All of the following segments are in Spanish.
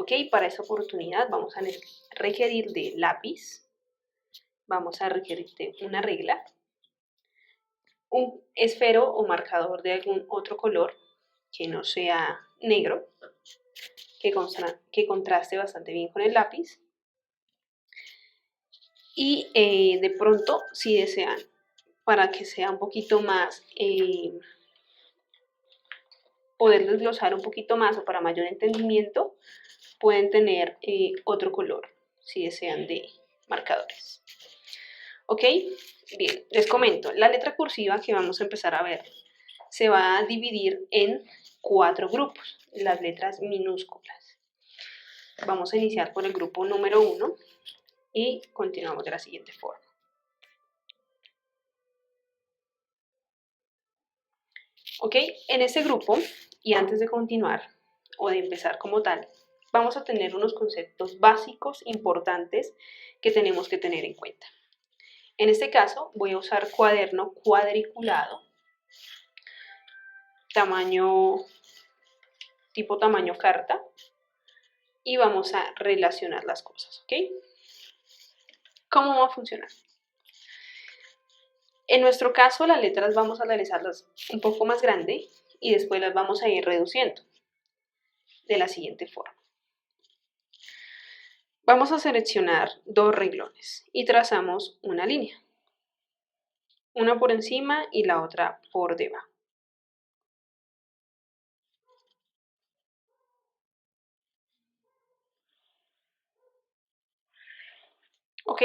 Ok, para esa oportunidad vamos a requerir de lápiz, vamos a requerir de una regla, un esfero o marcador de algún otro color que no sea negro, que contraste bastante bien con el lápiz. Y de pronto, si desean, para que sea un poquito más, poder desglosar un poquito más o para mayor entendimiento, pueden tener otro color, si desean, de marcadores. ¿Ok? Bien, les comento, la letra cursiva que vamos a empezar a ver se va a dividir en 4 grupos, las letras minúsculas. Vamos a iniciar por el grupo número 1 y continuamos de la siguiente forma. ¿Ok? En este grupo, y antes de continuar o de empezar como tal, vamos a tener unos conceptos básicos importantes que tenemos que tener en cuenta. En este caso voy a usar cuaderno cuadriculado, tipo tamaño carta, y vamos a relacionar las cosas, ¿ok? ¿Cómo va a funcionar? En nuestro caso, las letras vamos a realizarlas un poco más grande y después las vamos a ir reduciendo de la siguiente forma. Vamos a seleccionar 2 renglones y trazamos una línea, una por encima y la otra por debajo. ¿Ok?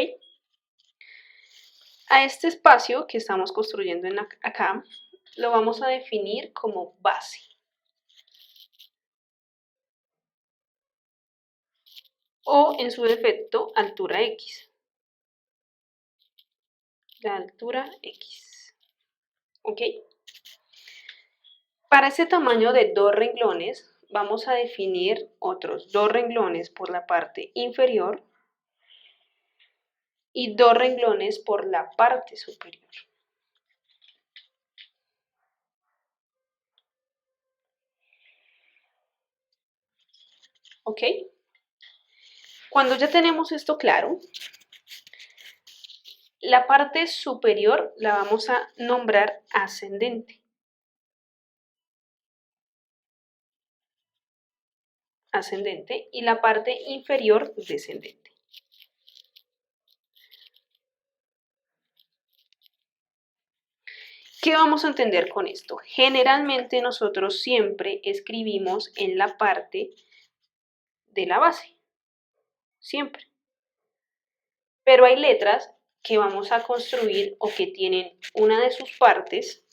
A este espacio que estamos construyendo acá, lo vamos a definir como base. O en su defecto, altura X. La altura X. ¿Ok? Para ese tamaño de 2 renglones, vamos a definir otros 2 renglones por la parte inferior y 2 renglones por la parte superior. ¿Ok? Cuando ya tenemos esto claro, la parte superior la vamos a nombrar ascendente. Ascendente y la parte inferior descendente. ¿Qué vamos a entender con esto? Generalmente nosotros siempre escribimos en la parte de la base, siempre. Pero hay letras que vamos a construir o que tienen una de sus partes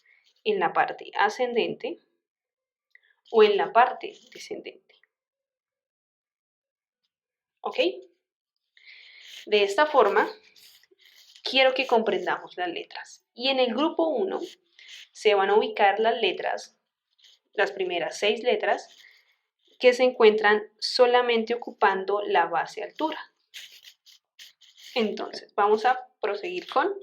en la parte ascendente o en la parte descendente. ¿Ok? De esta forma, quiero que comprendamos las letras. Y en el grupo 1 se van a ubicar las letras, las primeras 6 letras, que se encuentran solamente ocupando la base altura. Entonces, vamos a proseguir con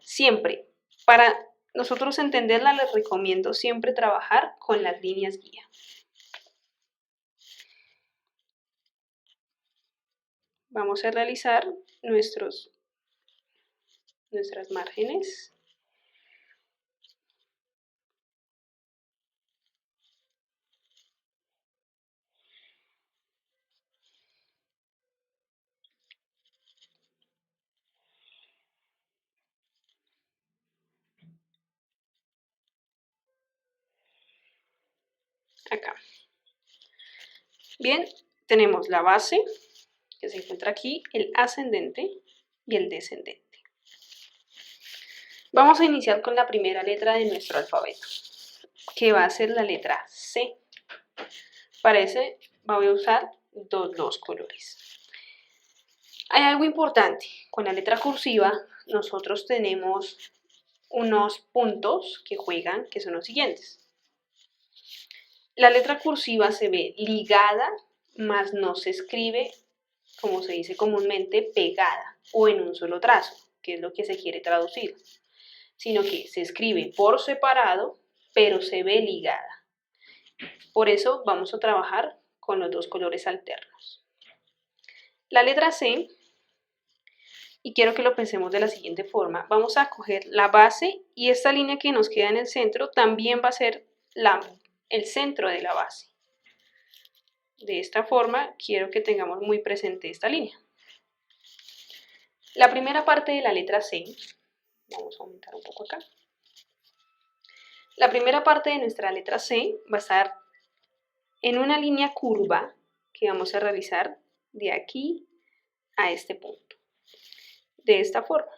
siempre. Para nosotros entenderla, les recomiendo siempre trabajar con las líneas guía. Vamos a realizar nuestras márgenes. Acá. Bien, tenemos la base, que se encuentra aquí, el ascendente y el descendente. Vamos a iniciar con la primera letra de nuestro alfabeto, que va a ser la letra C. Para ese voy a usar dos colores. Hay algo importante, con la letra cursiva nosotros tenemos unos puntos que juegan, que son los siguientes. La letra cursiva se ve ligada, mas no se escribe, como se dice comúnmente, pegada o en un solo trazo, que es lo que se quiere traducir, sino que se escribe por separado, pero se ve ligada. Por eso vamos a trabajar con los dos colores alternos. La letra C, y quiero que lo pensemos de la siguiente forma, vamos a coger la base y esta línea que nos queda en el centro también va a ser el centro de la base. De esta forma quiero que tengamos muy presente esta línea. La primera parte de la letra C, vamos a aumentar un poco acá. La primera parte de nuestra letra C va a estar en una línea curva que vamos a realizar de aquí a este punto. De esta forma.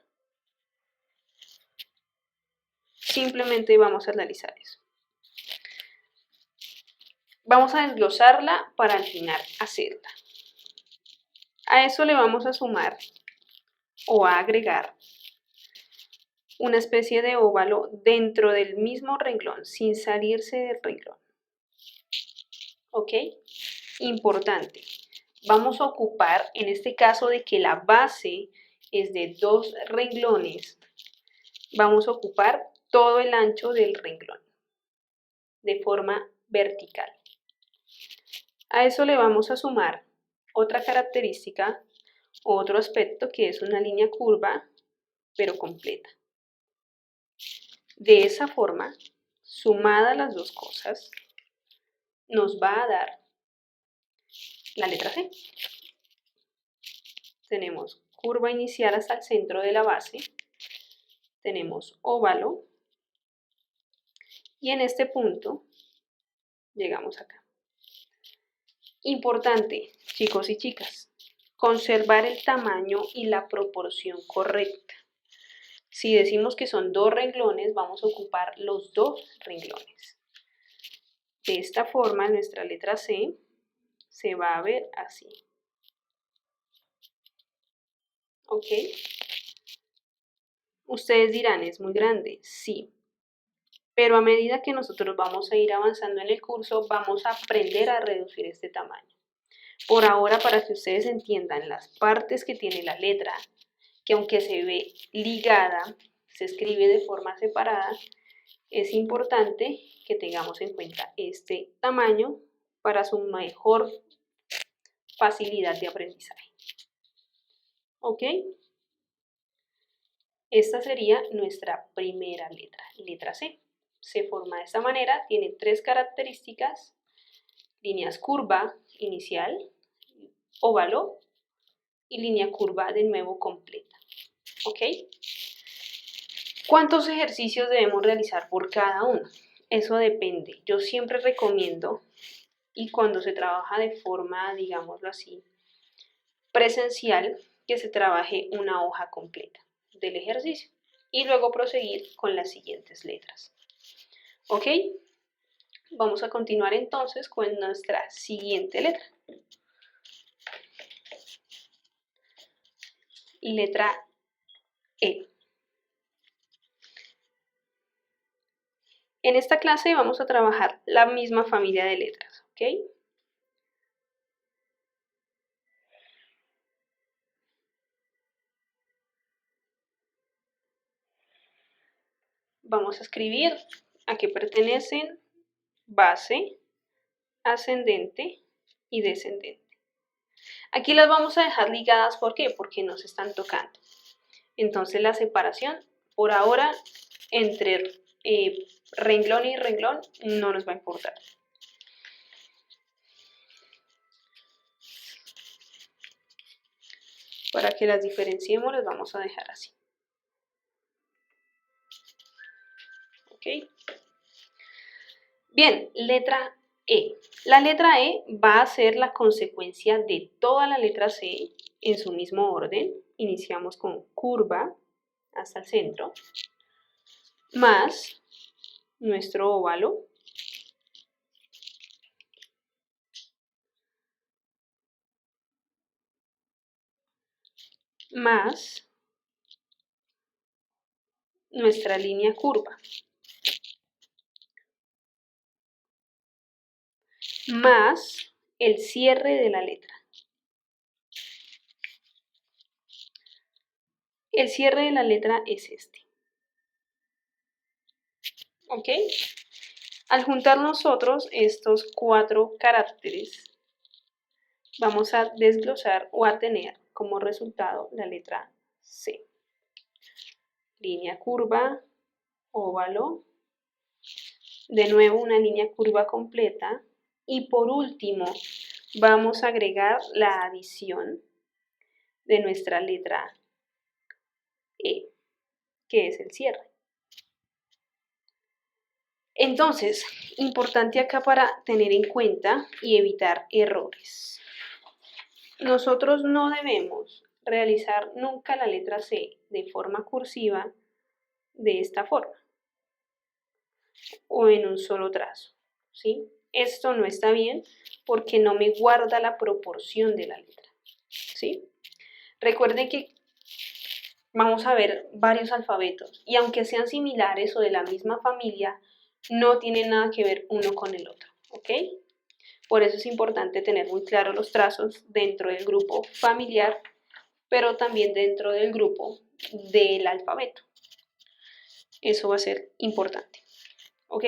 Simplemente vamos a realizar eso. Vamos a desglosarla para al final hacerla. A eso le vamos a sumar o a agregar una especie de óvalo dentro del mismo renglón, sin salirse del renglón. ¿Ok? Importante. Vamos a ocupar, en este caso de que la base es de 2 renglones, vamos a ocupar todo el ancho del renglón, de forma vertical. A eso le vamos a sumar otra característica, otro aspecto que es una línea curva, pero completa. De esa forma, sumadas las dos cosas, nos va a dar la letra C. Tenemos curva inicial hasta el centro de la base, tenemos óvalo, y en este punto llegamos acá. Importante, chicos y chicas, conservar el tamaño y la proporción correcta. Si decimos que son 2 renglones, vamos a ocupar los 2 renglones. De esta forma, nuestra letra C se va a ver así. ¿Ok? Ustedes dirán, ¿es muy grande? Sí. Pero a medida que nosotros vamos a ir avanzando en el curso, vamos a aprender a reducir este tamaño. Por ahora, para que ustedes entiendan las partes que tiene la letra, que aunque se ve ligada, se escribe de forma separada, es importante que tengamos en cuenta este tamaño para su mejor facilidad de aprendizaje. ¿Ok? Esta sería nuestra primera letra, letra C. Se forma de esta manera, tiene 3 características: líneas curva inicial, óvalo y línea curva de nuevo completa. ¿Ok? ¿Cuántos ejercicios debemos realizar por cada uno? Eso depende. Yo siempre recomiendo, y cuando se trabaja de forma, digámoslo así, presencial, que se trabaje una hoja completa del ejercicio y luego proseguir con las siguientes letras. ¿Ok? Vamos a continuar entonces con nuestra siguiente letra. Letra E. En esta clase vamos a trabajar la misma familia de letras, ¿ok? Vamos a escribir a qué pertenecen base, ascendente y descendente. Aquí las vamos a dejar ligadas, ¿por qué? Porque nos están tocando. Entonces la separación, por ahora, entre renglón y renglón no nos va a importar. Para que las diferenciemos, las vamos a dejar así. ¿Ok? Bien, letra E. La letra E va a ser la consecuencia de toda la letra C en su mismo orden. Iniciamos con curva hasta el centro, más nuestro óvalo, más nuestra línea curva, más el cierre de la letra. El cierre de la letra es este. ¿Ok? Al juntar nosotros estos 4 caracteres, vamos a desglosar o a tener como resultado la letra C. Línea curva, óvalo, de nuevo una línea curva completa y por último vamos a agregar la adición de nuestra letra E, que es el cierre. Entonces, importante acá para tener en cuenta y evitar errores. Nosotros no debemos realizar nunca la letra C de forma cursiva de esta forma o en un solo trazo, ¿sí? Esto no está bien porque no me guarda la proporción de la letra, ¿sí? Recuerden que vamos a ver varios alfabetos y aunque sean similares o de la misma familia, no tienen nada que ver uno con el otro, ¿ok? Por eso es importante tener muy claros los trazos dentro del grupo familiar, pero también dentro del grupo del alfabeto. Eso va a ser importante, ¿ok?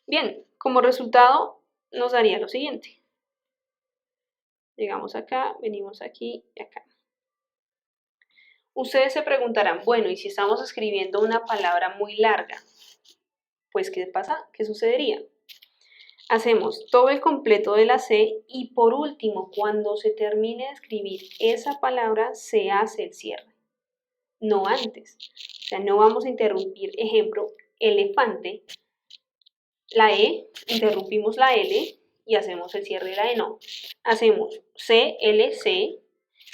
Bien, como resultado nos daría lo siguiente. Llegamos acá, venimos aquí y acá. Ustedes se preguntarán, bueno, ¿y si estamos escribiendo una palabra muy larga? Pues, ¿qué pasa? ¿Qué sucedería? Hacemos todo el completo de la C y por último, cuando se termine de escribir esa palabra, se hace el cierre, no antes. O sea, no vamos a interrumpir, ejemplo, elefante, la E, interrumpimos la L y hacemos el cierre de la E, no. Hacemos C, L, C,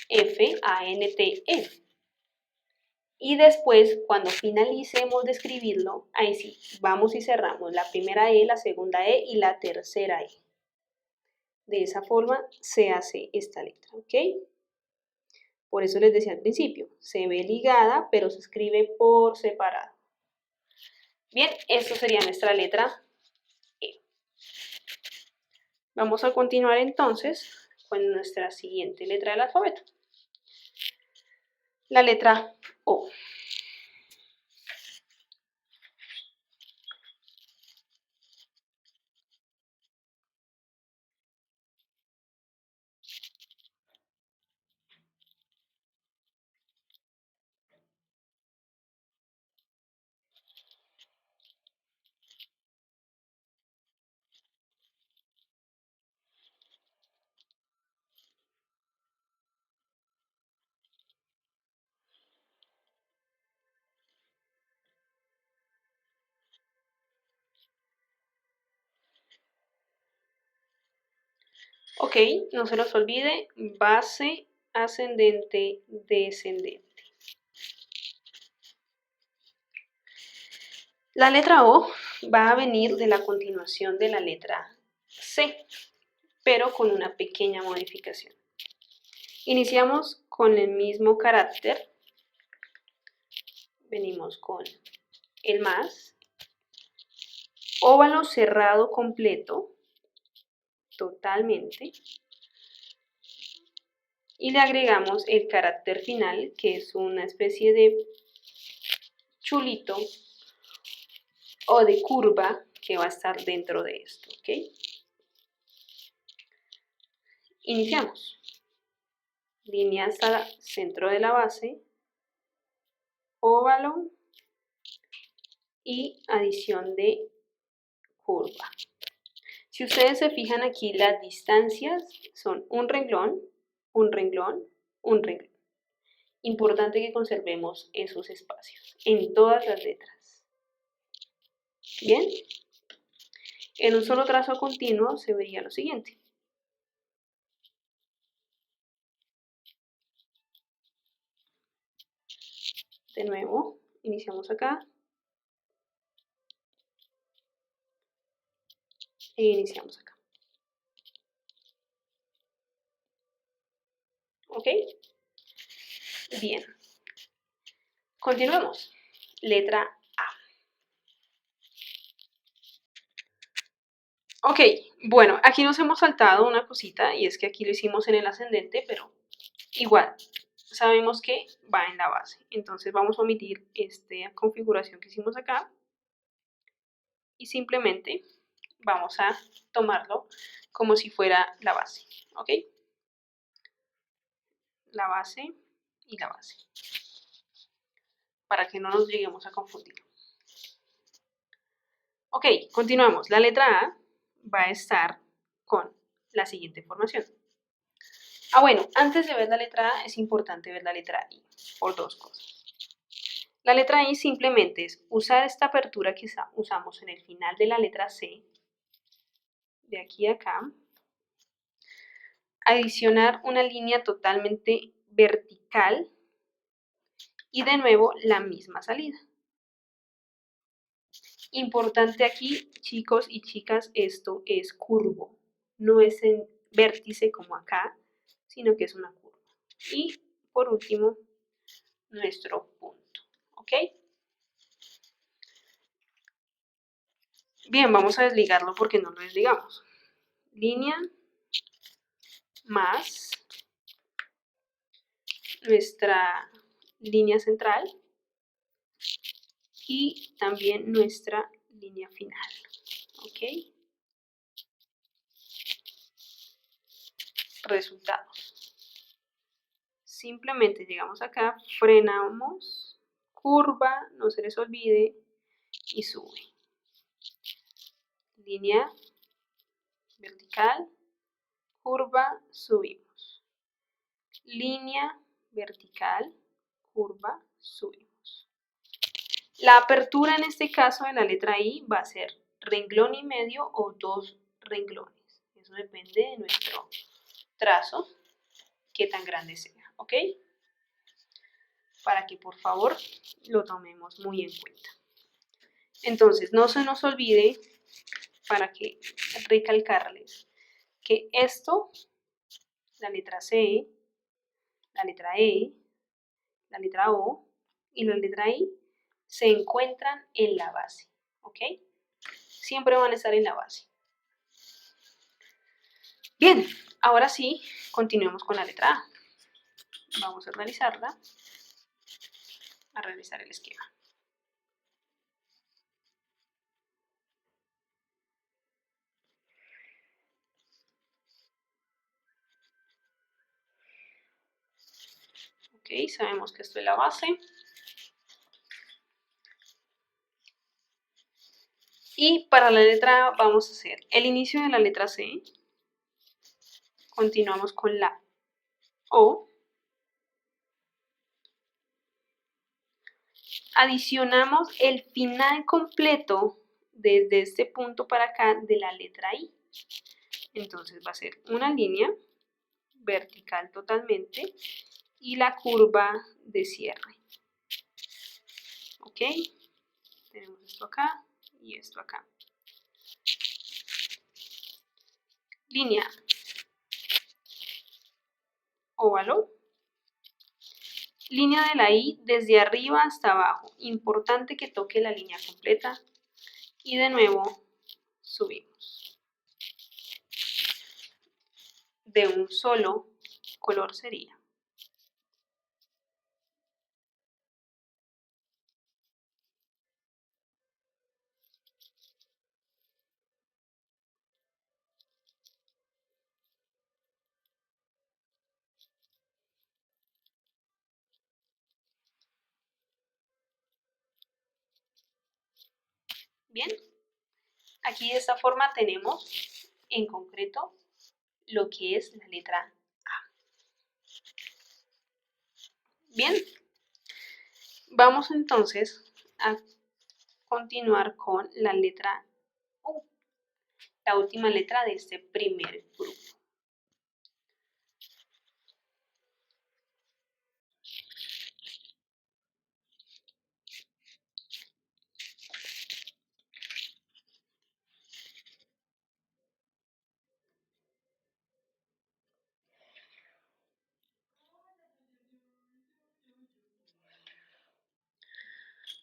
F, A, N, T, E. Y después, cuando finalicemos de escribirlo, ahí sí, vamos y cerramos la primera E, la segunda E y la tercera E. De esa forma se hace esta letra, ¿ok? Por eso les decía al principio, se ve ligada, pero se escribe por separado. Bien, esto sería nuestra letra E. Vamos a continuar entonces con nuestra siguiente letra del alfabeto. La letra O. Ok, no se los olvide, base, ascendente, descendente. La letra O va a venir de la continuación de la letra C, pero con una pequeña modificación. Iniciamos con el mismo carácter, venimos con el más, óvalo cerrado completo, totalmente, y le agregamos el carácter final, que es una especie de chulito o de curva que va a estar dentro de esto, ¿ok? Iniciamos. Línea hasta el centro de la base, óvalo y adición de curva. Si ustedes se fijan aquí, las distancias son un renglón, un renglón, un renglón. Importante que conservemos esos espacios en todas las letras. Bien, en un solo trazo continuo se vería lo siguiente. De nuevo, iniciamos acá e iniciamos acá. ¿Ok? Bien. Continuemos. Letra A. Ok, bueno, aquí nos hemos saltado una cosita y es que aquí lo hicimos en el ascendente, pero igual, sabemos que va en la base. Entonces vamos a omitir esta configuración que hicimos acá y simplemente vamos a tomarlo como si fuera la base, ¿ok? La base y la base, para que no nos lleguemos a confundir. Ok, continuamos. La letra A va a estar con la siguiente formación. Bueno, antes de ver la letra A es importante ver la letra I, por dos cosas. La letra I simplemente es usar esta apertura que usamos en el final de la letra C, de aquí a acá, adicionar una línea totalmente vertical y de nuevo la misma salida. Importante aquí, chicos y chicas, esto es curvo, no es en vértice como acá, sino que es una curva. Y por último, nuestro punto, ¿ok? Bien, vamos a desligarlo porque no lo desligamos. Línea más nuestra línea central y también nuestra línea final, ¿ok? Resultados. Simplemente llegamos acá, frenamos, curva, no se les olvide, y sube. Línea vertical, curva, subimos. Línea vertical, curva, subimos. La apertura en este caso de la letra I va a ser renglón y medio o 2 renglones. Eso depende de nuestro trazo, qué tan grande sea, ¿ok? Para que por favor lo tomemos muy en cuenta. Entonces, no se nos olvide, para que recalcarles, que esto, la letra C, la letra E, la letra O y la letra I, se encuentran en la base, ¿ok? Siempre van a estar en la base. Bien, ahora sí, continuemos con la letra A. Vamos a realizarla, a realizar el esquema. Ok, sabemos que esto es la base. Y para la letra A vamos a hacer el inicio de la letra C. Continuamos con la O. Adicionamos el final completo desde este punto para acá de la letra I. Entonces va a ser una línea vertical totalmente y la curva de cierre. ¿Ok? Tenemos esto acá y esto acá. Línea óvalo. Línea de la I desde arriba hasta abajo. Importante que toque la línea completa. Y de nuevo subimos. De un solo color sería. Bien, aquí de esta forma tenemos en concreto lo que es la letra A. Bien, vamos entonces a continuar con la letra U, la última letra de este primer grupo.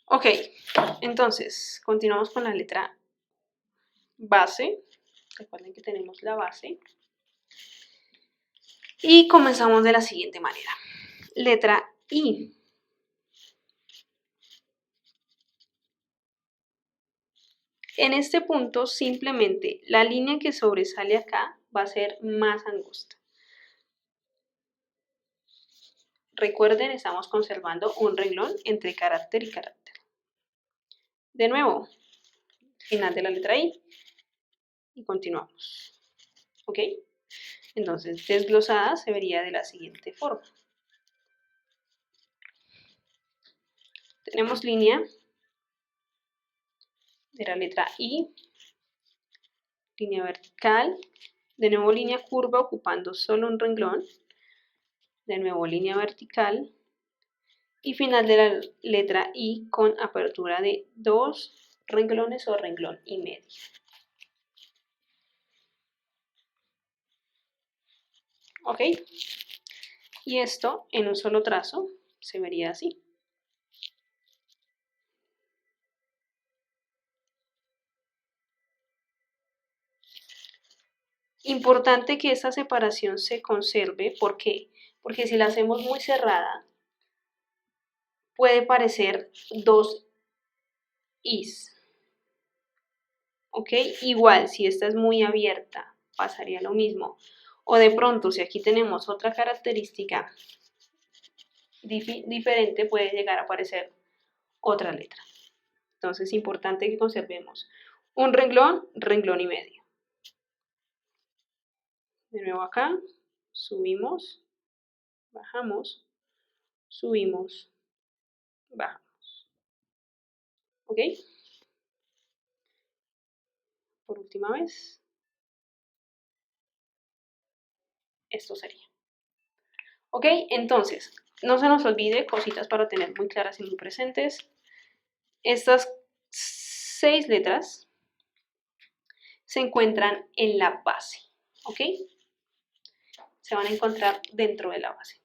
Ok, entonces continuamos con la letra base. Recuerden que tenemos la base. Y comenzamos de la siguiente manera. Letra I. En este punto, simplemente la línea que sobresale acá va a ser más angosta. Recuerden, estamos conservando un renglón entre carácter y carácter. De nuevo, final de la letra I y continuamos. ¿Ok? Entonces, desglosada se vería de la siguiente forma. Tenemos línea de la letra I, línea vertical, de nuevo línea curva ocupando solo un renglón, de nuevo línea vertical y final de la letra I con apertura de 2 renglones o renglón y medio. ¿Ok? Y esto en un solo trazo se vería así. Importante que esta separación se conserve, ¿por qué? Porque si la hacemos muy cerrada, puede parecer 2 Is. ¿Ok? Igual, si esta es muy abierta, pasaría lo mismo. O de pronto, si aquí tenemos otra característica diferente, puede llegar a aparecer otra letra. Entonces es importante que conservemos un renglón, renglón y medio. De nuevo acá, subimos, bajamos, subimos, bajamos. ¿Ok? Por última vez, esto sería. ¿Ok? Entonces, no se nos olvide cositas para tener muy claras y muy presentes. Estas 6 letras se encuentran en la base. ¿Ok? Se van a encontrar dentro de la base.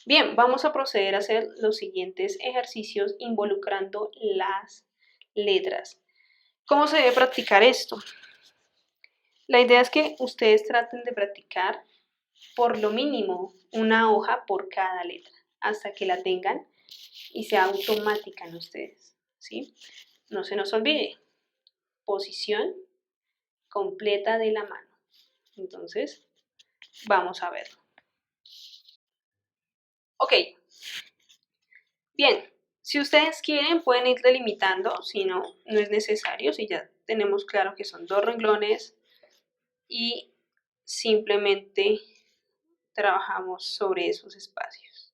Bien, vamos a proceder a hacer los siguientes ejercicios involucrando las letras. ¿Cómo se debe practicar esto? La idea es que ustedes traten de practicar por lo mínimo una hoja por cada letra, hasta que la tengan y sea automática en ustedes, ¿sí? No se nos olvide, posición completa de la mano. Entonces, vamos a verlo. Ok, bien, si ustedes quieren pueden ir delimitando, si no, no es necesario, si ya tenemos claro que son 2 renglones y simplemente trabajamos sobre esos espacios.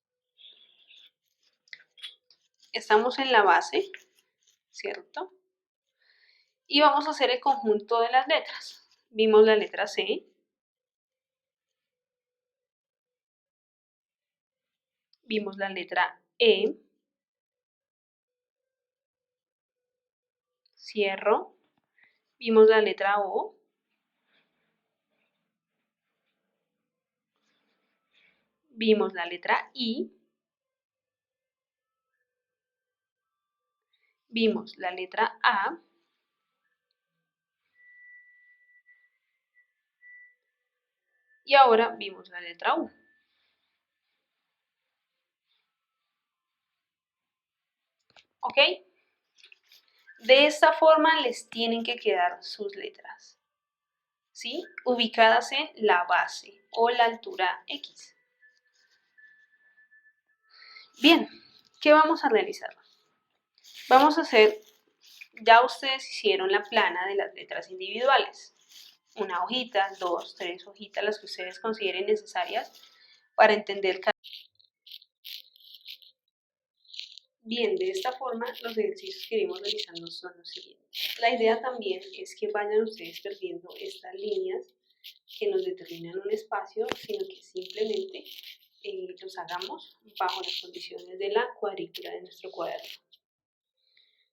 Estamos en la base, ¿cierto? Y vamos a hacer el conjunto de las letras. Vimos la letra C, vimos la letra E, cierro, vimos la letra O, vimos la letra I, vimos la letra A, y ahora vimos la letra U. ¿Ok? De esta forma les tienen que quedar sus letras, ¿sí? Ubicadas en la base o la altura X. Bien, ¿qué vamos a realizar? Vamos a hacer, ya ustedes hicieron la plana de las letras individuales. Una hojita, 2, 3 hojitas, las que ustedes consideren necesarias para entender cada. Bien, de esta forma los ejercicios que iremos realizando son los siguientes. La idea también es que vayan ustedes perdiendo estas líneas que nos determinan un espacio, sino que simplemente los hagamos bajo las condiciones de la cuadrícula de nuestro cuaderno.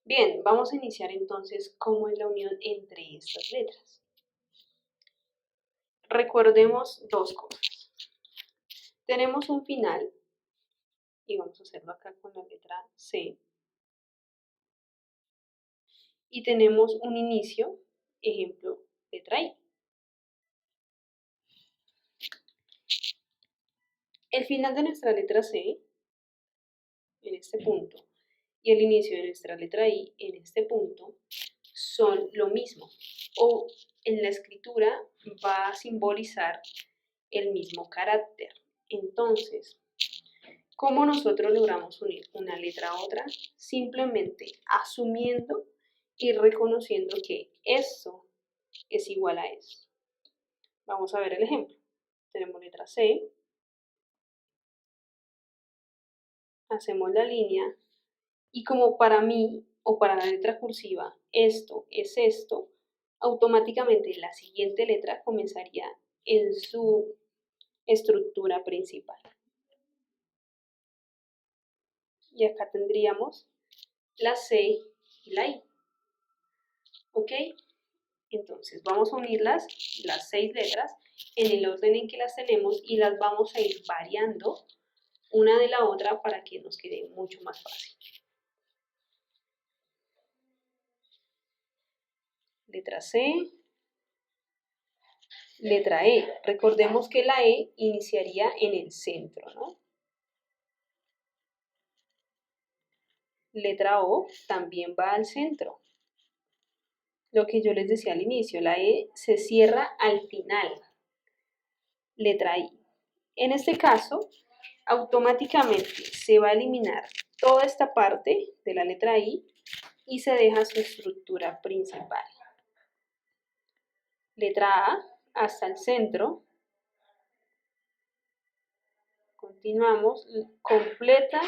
Bien, vamos a iniciar entonces cómo es la unión entre estas letras. Recordemos dos cosas. Tenemos un final, y vamos a hacerlo acá con la letra C, y tenemos un inicio, ejemplo, letra I. El final de nuestra letra C, en este punto, y el inicio de nuestra letra I, en este punto, son lo mismo, o en la escritura va a simbolizar el mismo carácter. Entonces, ¿cómo nosotros logramos unir una letra a otra? Simplemente asumiendo y reconociendo que esto es igual a esto. Vamos a ver el ejemplo. Tenemos letra C, hacemos la línea y como para mí o para la letra cursiva esto es esto, automáticamente la siguiente letra comenzaría en su estructura principal. Y acá tendríamos la C y la I. ¿Ok? Entonces vamos a unir las 6 letras en el orden en que las tenemos y las vamos a ir variando una de la otra para que nos quede mucho más fácil. Letra C, letra E. Recordemos que la E iniciaría en el centro, ¿no? Letra O también va al centro. Lo que yo les decía al inicio, la E se cierra al final. Letra I. En este caso, automáticamente se va a eliminar toda esta parte de la letra I y se deja su estructura principal. Letra A hasta el centro. Continuamos, completa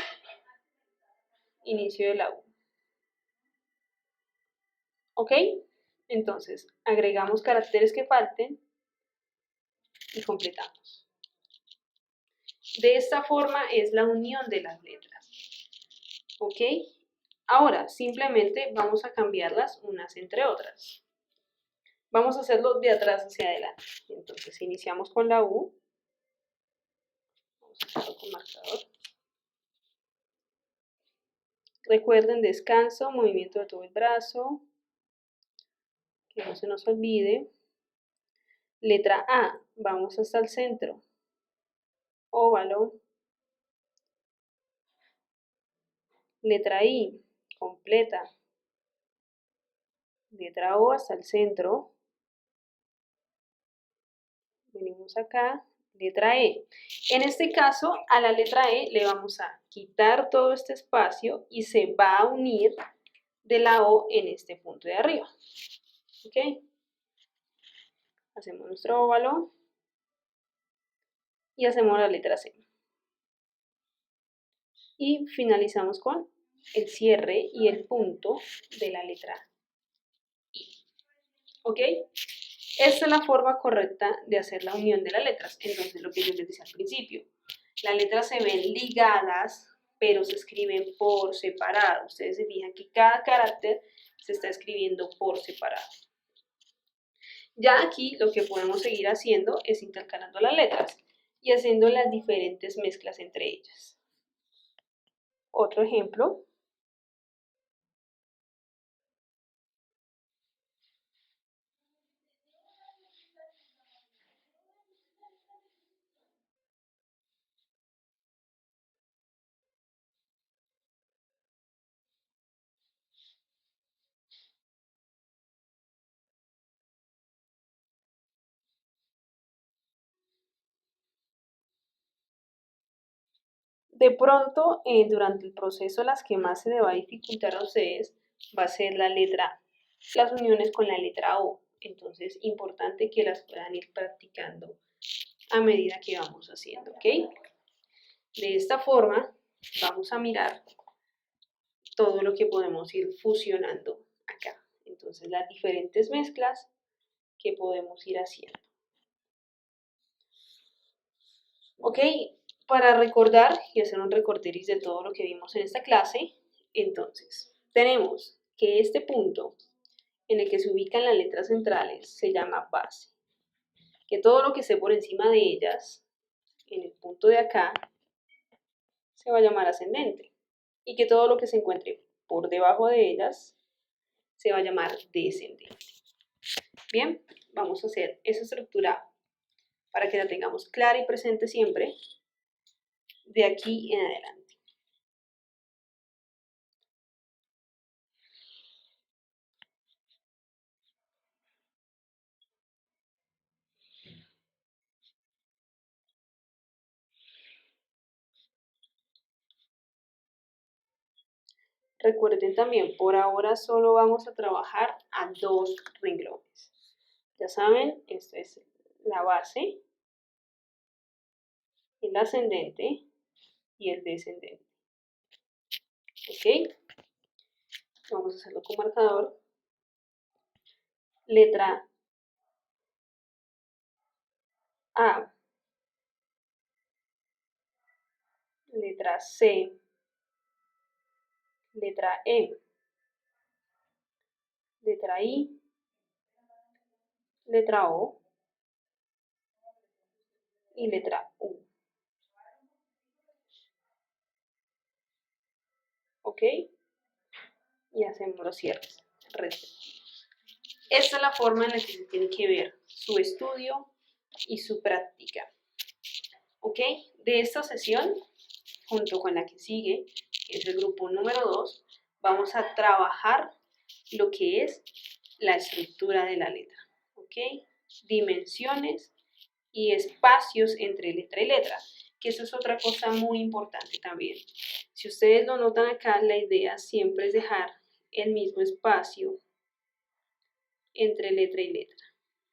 inicio de la U. ¿Ok? Entonces, agregamos caracteres que falten y completamos. De esta forma es la unión de las letras. ¿Ok? Ahora, simplemente vamos a cambiarlas unas entre otras. Vamos a hacerlo de atrás hacia adelante. Entonces, iniciamos con la U. Vamos a hacerlo con marcador. Recuerden, descanso, movimiento de todo el brazo. Que no se nos olvide. Letra A, vamos hasta el centro. Óvalo. Letra I, completa. Letra O hasta el centro. Venimos acá. Letra E. En este caso, a la letra E le vamos a quitar todo este espacio y se va a unir de la O en este punto de arriba. ¿Ok? Hacemos nuestro óvalo y hacemos la letra C. Y finalizamos con el cierre y el punto de la letra I. ¿Ok? Esta es la forma correcta de hacer la unión de las letras. Entonces, lo que yo les decía al principio, las letras se ven ligadas, pero se escriben por separado. Ustedes se fijan que cada carácter se está escribiendo por separado. Ya aquí lo que podemos seguir haciendo es intercalando las letras y haciendo las diferentes mezclas entre ellas. Otro ejemplo. De pronto, durante el proceso, las que más se le va a dificultar a ustedes va a ser la letra, las uniones con la letra O. Entonces, importante que las puedan ir practicando a medida que vamos haciendo, ¿ok? De esta forma, vamos a mirar todo lo que podemos ir fusionando acá. Entonces, las diferentes mezclas que podemos ir haciendo. ¿Ok? Para recordar y hacer un recorderis de todo lo que vimos en esta clase, entonces, tenemos que este punto en el que se ubican las letras centrales se llama base. Que todo lo que esté por encima de ellas, en el punto de acá, se va a llamar ascendente. Y que todo lo que se encuentre por debajo de ellas se va a llamar descendente. Bien, vamos a hacer esa estructura para que la tengamos clara y presente siempre de aquí en adelante. Recuerden también, por ahora solo vamos a trabajar a 2 renglones. Ya saben, esta es la base, el ascendente y el descendente. ¿Ok? Vamos a hacerlo con marcador. Letra A, letra C, letra E, letra I, letra O y letra U. ¿Ok? Y hacemos los cierres respectivos. Esta es la forma en la que se tiene que ver su estudio y su práctica. ¿Ok? De esta sesión, junto con la que sigue, que es el grupo número 2, vamos a trabajar lo que es la estructura de la letra. ¿Ok? Dimensiones y espacios entre letra y letra, que eso es otra cosa muy importante también. Si ustedes lo notan acá, la idea siempre es dejar el mismo espacio entre letra y letra,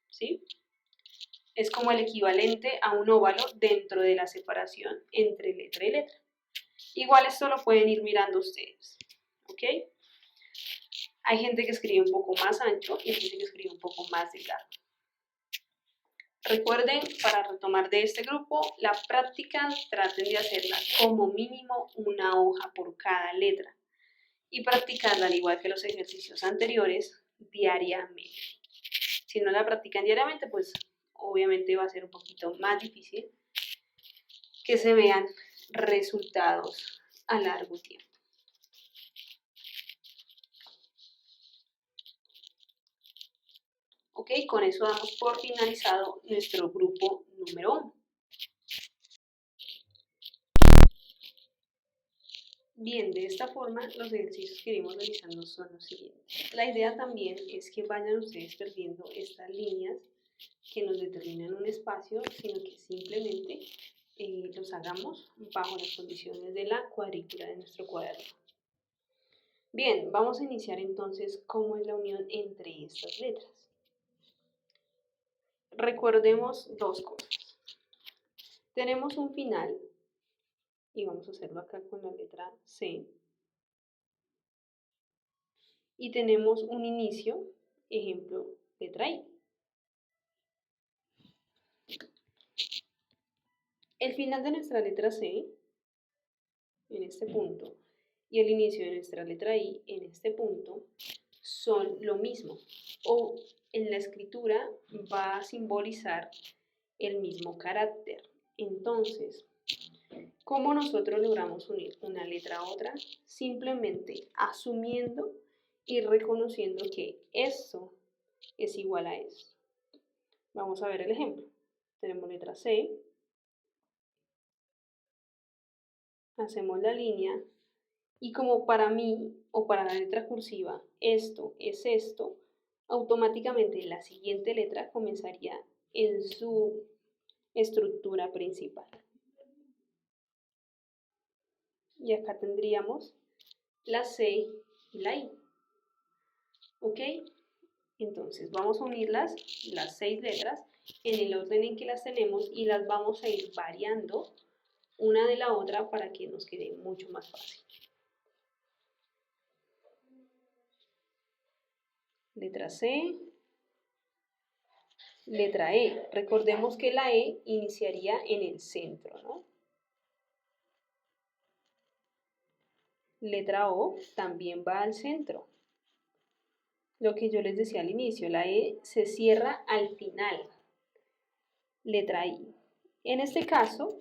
¿sí? Es como el equivalente a un óvalo dentro de la separación entre letra y letra. Igual esto lo pueden ir mirando ustedes, ¿ok? Hay gente que escribe un poco más ancho y hay gente que escribe un poco más delgado. Recuerden, para retomar de este grupo, la práctica traten de hacerla como mínimo una hoja por cada letra y practicarla al igual que los ejercicios anteriores diariamente. Si no la practican diariamente, pues obviamente va a ser un poquito más difícil que se vean resultados a largo tiempo. Ok, con eso damos por finalizado nuestro grupo número 1. Bien, de esta forma los ejercicios que iremos realizando son los siguientes. La idea también es que vayan ustedes perdiendo estas líneas que nos determinan un espacio, sino que simplemente los hagamos bajo las condiciones de la cuadrícula de nuestro cuaderno. Bien, vamos a iniciar entonces cómo es la unión entre estas letras. Recordemos dos cosas. Tenemos un final, y vamos a hacerlo acá con la letra C. Y tenemos un inicio, ejemplo, letra I. El final de nuestra letra C, en este punto, y el inicio de nuestra letra I, en este punto, son lo mismo. O en la escritura va a simbolizar el mismo carácter. Entonces, ¿cómo nosotros logramos unir una letra a otra? Simplemente asumiendo y reconociendo que esto es igual a esto. Vamos a ver el ejemplo. Tenemos letra C, hacemos la línea y como para mí o para la letra cursiva esto es esto, automáticamente la siguiente letra comenzaría en su estructura principal. Y acá tendríamos la C y la I. ¿Ok? Entonces vamos a unir las 6 letras en el orden en que las tenemos y las vamos a ir variando una de la otra para que nos quede mucho más fácil. Letra C, letra E. Recordemos que la E iniciaría en el centro, ¿no? Letra O también va al centro. Lo que yo les decía al inicio, la E se cierra al final. Letra I. En este caso,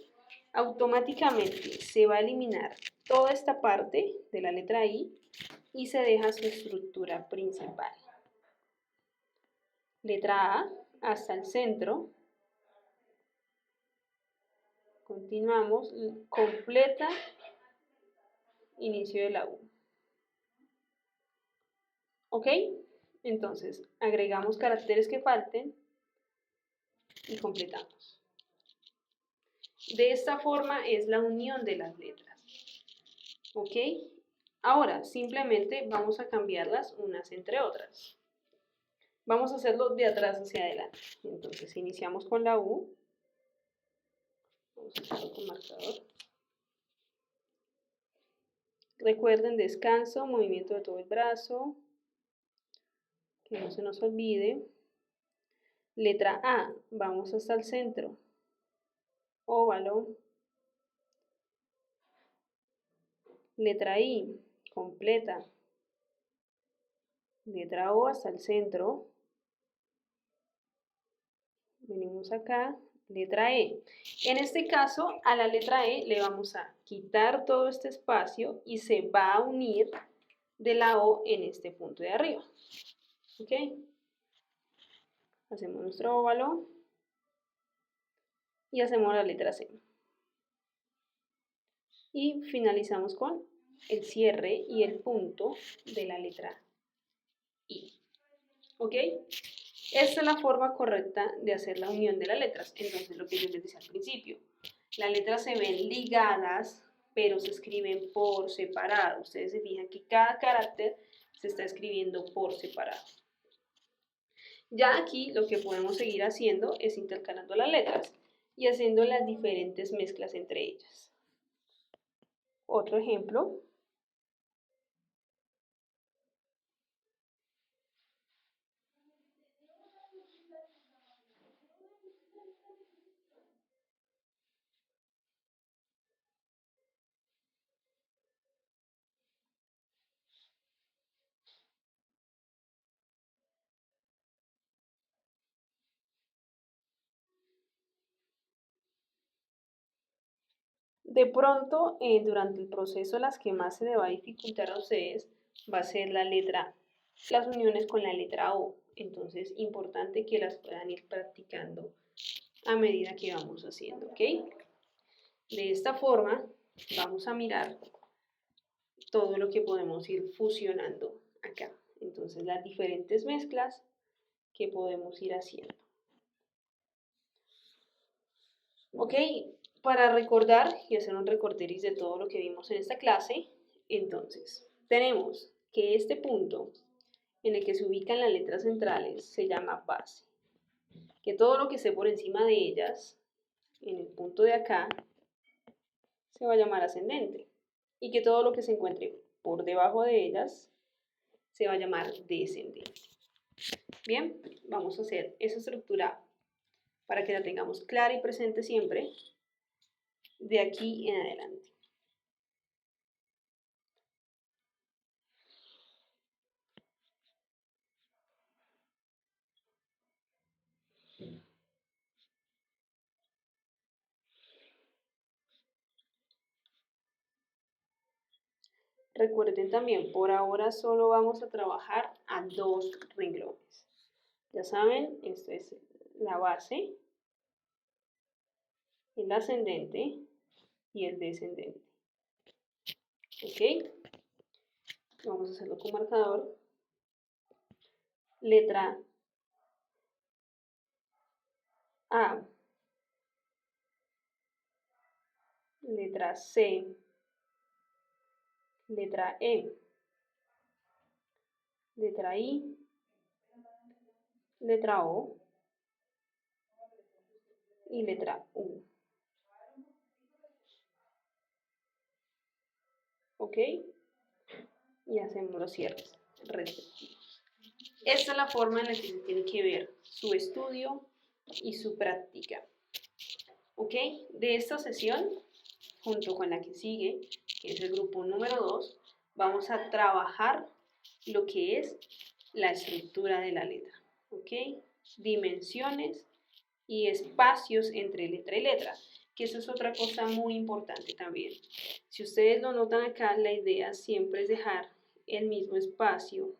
automáticamente se va a eliminar toda esta parte de la letra I y se deja su estructura principal. Letra A hasta el centro. Continuamos, completa inicio de la U. ¿Ok? Entonces, agregamos caracteres que falten y completamos. De esta forma es la unión de las letras. ¿Ok? Ahora, simplemente vamos a cambiarlas unas entre otras. Vamos a hacerlo de atrás hacia adelante. Entonces, iniciamos con la U. Vamos a hacerlo con marcador. Recuerden, descanso, movimiento de todo el brazo. Que no se nos olvide. Letra A, vamos hasta el centro. Óvalo. Letra I, completa. Letra O hasta el centro. Venimos acá. Letra E. En este caso, a la letra E le vamos a quitar todo este espacio y se va a unir de la O en este punto de arriba. ¿Ok? Hacemos nuestro óvalo y hacemos la letra C. Y finalizamos con el cierre y el punto de la letra I. ¿Ok? Esta es la forma correcta de hacer la unión de las letras. Entonces, lo que yo les decía al principio, las letras se ven ligadas, pero se escriben por separado. Ustedes se fijan que cada carácter se está escribiendo por separado. Ya aquí lo que podemos seguir haciendo es intercalando las letras y haciendo las diferentes mezclas entre ellas. Otro ejemplo. De pronto, durante el proceso, las que más se le va a dificultar a ustedes va a ser la letra, las uniones con la letra O. Entonces, importante que las puedan ir practicando a medida que vamos haciendo, ¿ok? De esta forma, vamos a mirar todo lo que podemos ir fusionando acá. Entonces, las diferentes mezclas que podemos ir haciendo. ¿Ok? Para recordar y hacer un recorderis de todo lo que vimos en esta clase, entonces, tenemos que este punto en el que se ubican las letras centrales se llama base. Que todo lo que esté por encima de ellas, en el punto de acá, se va a llamar ascendente. Y que todo lo que se encuentre por debajo de ellas se va a llamar descendente. Bien, vamos a hacer esa estructura para que la tengamos clara y presente siempre de aquí en adelante. Recuerden también, por ahora solo vamos a trabajar a 2 renglones. Ya saben, esta es la base, el ascendente y el descendente. ¿Ok? Vamos a hacerlo con marcador. Letra A. Letra C. Letra E. Letra I. Letra O. Y letra U. ¿Ok? Y hacemos los cierres respectivos. Esta es la forma en la que se tiene que ver su estudio y su práctica. ¿Ok? De esta sesión, junto con la que sigue, que es el grupo número 2, vamos a trabajar lo que es la estructura de la letra. ¿Ok? Dimensiones y espacios entre letra y letra, que eso es otra cosa muy importante también. Si ustedes lo notan acá, la idea siempre es dejar el mismo espacio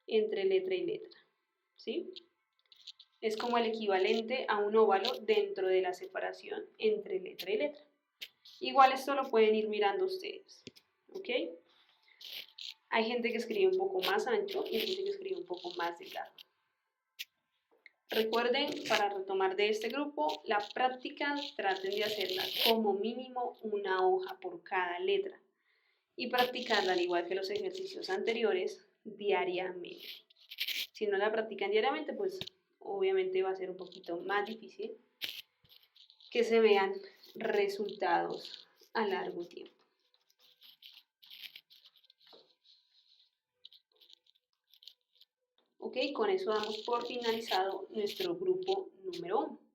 entre letra y letra, ¿sí? Es como el equivalente a un óvalo dentro de la separación entre letra y letra. Igual esto lo pueden ir mirando ustedes, ¿ok? Hay gente que escribe un poco más ancho y hay gente que escribe un poco más delgado. Recuerden, para retomar de este grupo, la práctica traten de hacerla como mínimo una hoja por cada letra. y practicarla al igual que los ejercicios anteriores diariamente. Si no la practican diariamente, pues obviamente va a ser un poquito más difícil que se vean resultados a largo tiempo. Ok, con eso damos por finalizado nuestro grupo número 1.